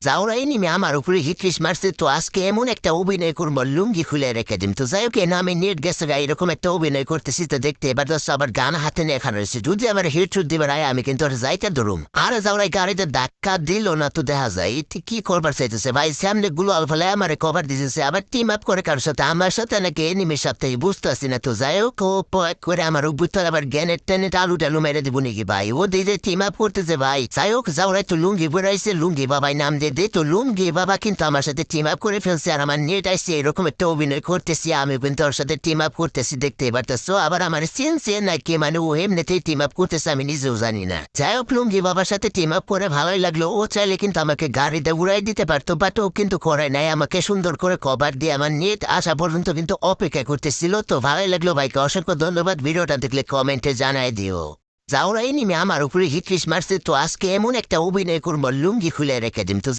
জাউরাই নিমে আমার উপরে হিটলিস মারছে, তো আজকে এমন একটা অভিনয় করবো লুঙ্গি খুলে রেখে দিম। তো যাই হোক না, আমি নেট গেছে গা এরকম একটা অভিনয় করতেছি, তো দেখতে এবার দোস্ত আবার গান হাতে নিয়ে এখানে রয়েছে, যদি আমার হিট শুট দিবার আয় আমি কিন্তু ওর যাইতে ধরুম। আর জাউরাই গাড়িতে ধাক্কা দিল না, তো দেখা যায় এটি কি করবার চাইতেছে ভাই, সামনে গুলো ফেলে আমার কভার দিতেছে, আবার টিম আপ করে কারোর সাথে, আমার সাথে নাকি এনিমির সাথে বুঝতেছি না। তো যাই হোক ও পয়েক করে আমার বুঝতে আবার জ্ঞানের টেনে আলু টালু মেরে দিব নাকি ভাই, ও দিদি টিম আপ করতেছে ভাই। যাই হোক জাউরাই তো লুঙ্গি বেড়াইছে, লুঙ্গি বাবাই নাম দিয়ে দে, তো লুঙ্গি বাবা কিন্তু আমার সাথে টিম আপ করে ফেলছে, আর আমার নেট আসছে এরকম একটা অভিনয় করতেছি, আমি কিন্তু ওর সাথে টিম আপ করতেছি দেখতে পারতেছো। আবার আমার চিনছে নাকি মানে ও এমনিতেই টিম আপ করতেছে আমি নিজেও জানি না। যাই হোক লুঙ্গি বাবার সাথে টিম আপ করে ভালোই লাগলো, ও চাইলে কিন্তু আমাকে গাড়িতে উড়াই দিতে পারতো, বাট ও কিন্তু করে নাই, আমাকে সুন্দর করে কভার দিয়ে আমার নেট আসা পর্যন্ত কিন্তু অপেক্ষা করতেছিল। তো ভালোই লাগলো ভাইকে অসংখ্য ধন্যবাদ, ভিডিওটা দেখলে কমেন্টে জানাই দিও। জাউরাই নিমে আমার উপরে হিটলিস মারছে, তো আজকে এমন একটা অভিনয় করবো লুঙ্গি খুলে রেখে দিম। তো